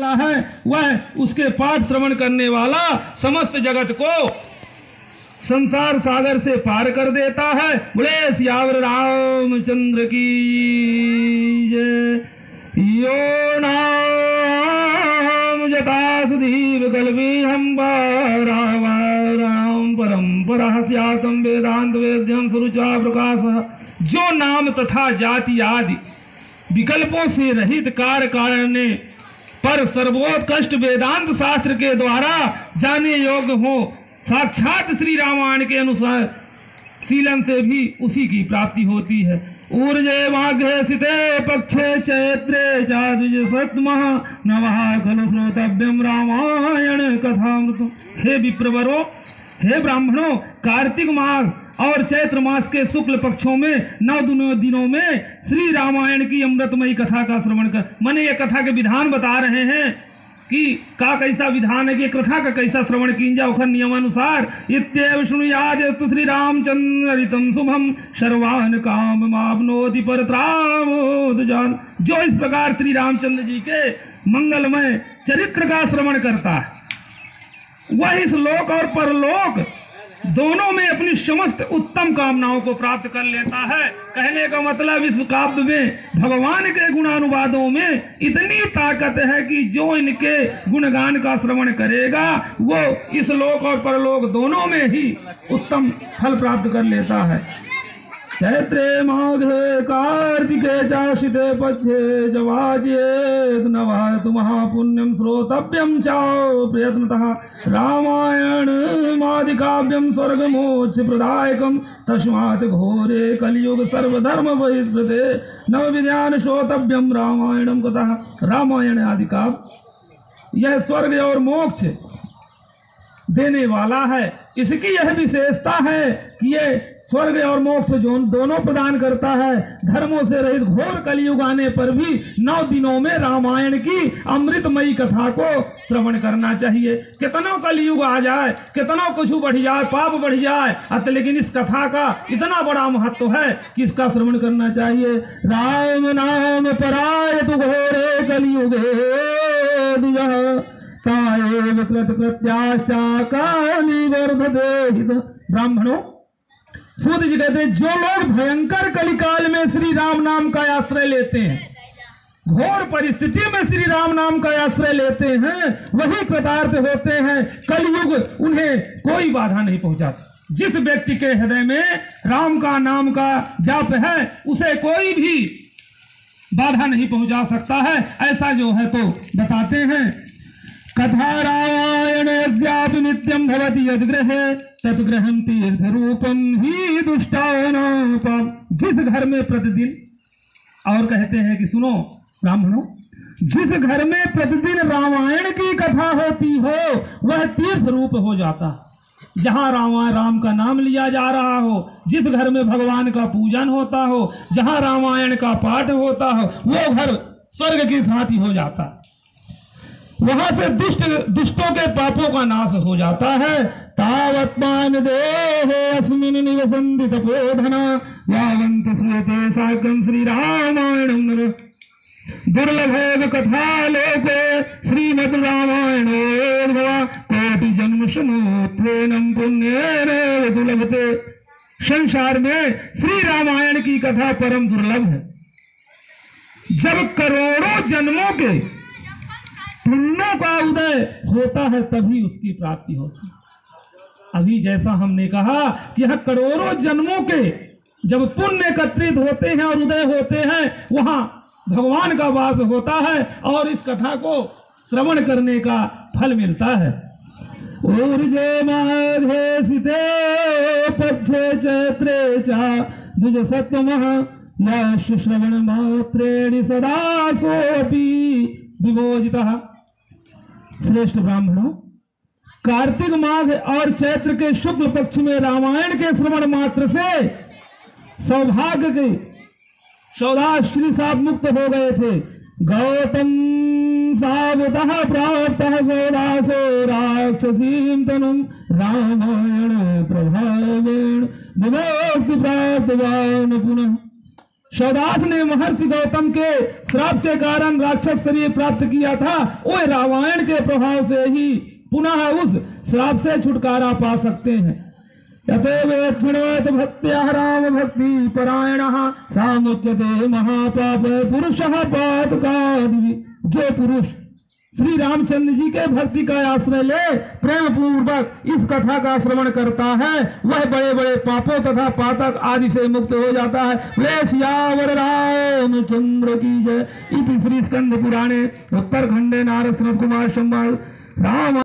वाला है वह उसके पाठ श्रवण करने वाला समस्त जगत को संसार सागर से पार कर देता है। बोले सियावर रामचंद्र की जय। यो नाम जता सुधीव कल्पी हम राम परंपरा स्यातम वेदांत वेद्यम सुरुचा प्रकाश। जो नाम तथा जाति आदि विकल्पों से रहित कार्य करने पर सर्वोत्कृष्ट वेदांत शास्त्र के द्वारा जाने योग्य हो, साक्षात श्री रामायण के अनुसार शीलन से भी उसी की प्राप्ति होती है। ऊर्जे वाघ्रे सिते पक्षे चैत्रे चाद्विज सत्मः नवः खलु श्रोतव्यम रामायण कथामृतम्। हे विप्रवरों, हे ब्राह्मणों, कार्तिक माघ और चैत्र मास के शुक्ल पक्षों में 9 दिनों में श्री रामायण की अमृतमयी कथा का श्रवण कर। माने ये कथा के विधान बता रहे हैं कि का कैसा विधान है कि कथा का कैसा श्रवण कींजा उखर नियमानुसार। इत्येव शृणुयाद्यस्तु श्री रामचंद्रितं शुभम सर्वान् काममाप्नोति परत्रामोद जान। जो इस प्रकार श्री रामचंद्र जी के मंगलमय चरित्र का श्रवण करता है वह इस लोक और परलोक दोनों में अपनी समस्त उत्तम कामनाओं को प्राप्त कर लेता है। कहने का मतलब इस काव्य में भगवान के गुणानुवादों में इतनी ताकत है कि जो इनके गुणगान का श्रवण करेगा वो इस लोक और परलोक दोनों में ही उत्तम फल प्राप्त कर लेता है। चैत्रे माघे कार्तिके चाशिते पक्षे जवाजेत नवात महापुण्यम श्रोतव्यम चाओ प्रयत्नतः रामायण मादिकाव्यम स्वर्ग मोक्ष प्रदायकम तस्मात् घोरे कलियुग सर्वधर्म बहिष्कृते नव विद्यान श्रोतव्यम रामायणम कथा। रामायण आदि काव्य यह स्वर्ग और मोक्ष देने वाला है। इसकी यह विशेषता है कि ये स्वर्ग और मोक्ष दोनों प्रदान करता है। धर्मों से रहित घोर कलियुग आने पर भी 9 दिनों में रामायण की अमृतमयी कथा को श्रवण करना चाहिए। कितना कलियुग आ जाए, कितना कुछ बढ़ जाए, पाप बढ़ जाए, लेकिन इस कथा का इतना बड़ा महत्व है कि इसका श्रवण करना चाहिए। राम नाम पराय तु घोरे कलियुगे ब्राह्मणों, सूत जी कहते हैं जो लोग भयंकर कलिकाल में श्री राम नाम का आश्रय लेते हैं, घोर परिस्थिति में श्री राम नाम का आश्रय लेते हैं, वही कृतार्थ होते हैं। कलियुग उन्हें कोई बाधा नहीं पहुंचाता। जिस व्यक्ति के हृदय में राम का नाम का जाप है उसे कोई भी बाधा नहीं पहुंचा सकता है। ऐसा जो है तो बताते हैं। कथा रामायणस्यापि नित्यं भवति यद्गृहे तद्गृहं तीर्थरूपं हि दुष्टानां पाप। जिस घर में प्रतिदिन, और कहते हैं कि सुनो ब्राह्मणों, जिस घर में प्रतिदिन रामायण की कथा होती हो वह तीर्थ रूप हो जाता। जहाँ राम का नाम लिया जा रहा हो, जिस घर में भगवान का पूजन होता हो, जहाँ रामायण का पाठ होता हो, वो घर स्वर्ग की भांति हो जाता। वहां से दुष्टों के पापों का नाश हो जाता है। तावत्मान देहे अस्मिन् निवसन्ति तपोधना यावन्त श्रूयते साकं श्री रामायणं नर। दुर्लभेव कथा लोके श्रीमद् रामायणोद्भवा कोटि जन्म समोत्थेनं पुण्येन दुर्लभते। संसार में श्री रामायण की कथा परम दुर्लभ है। जब करोड़ों जन्मों के पुण्यों का उदय होता है तभी उसकी प्राप्ति होती है। अभी जैसा हमने कहा कि यह करोड़ों जन्मों के जब पुण्य एकत्रित होते हैं और उदय होते हैं वहां भगवान का वास होता है और इस कथा को श्रवण करने का फल मिलता है। ऊर्जे माघे सिते पक्षे चैत्रे चा द्विज सत्तमः यश श्रवण मात्रेणि सदा सोऽपि विमोचितः। श्रेष्ठ ब्राह्मणों, कार्तिक माघ और चैत्र के शुक्ल पक्ष में रामायण के श्रवण मात्र से सौभाग्य के सौदाश्री साहब मुक्त हो गए थे। गौतम सावतः प्राप्त सौदासो राक्षसीं तनुं रामायण प्रभावेण विमुक्ति प्राप्तवान् पुनः। शौदास ने महर्षि गौतम के श्राप के कारण राक्षस शरीर प्राप्त किया था, वह रामायण के प्रभाव से ही पुनः उस श्राप से छुटकारा पा सकते हैं। यथेवेक्षणवत् भक्त्या राम भक्ति परायणः सामुच्यते महापाप पुरुषः पातकादिवि। जो पुरुष श्री रामचंद्र जी के भक्ति का आश्रय ले प्रेम पूर्वक इस कथा का श्रवण करता है, वह बड़े बड़े पापों तथा पातक आदि से मुक्त हो जाता है। बोले सियावर रामचंद्र की जय। इति श्री स्कंद पुराणे उत्तरखंडे नारद सनत कुमार संवाद राम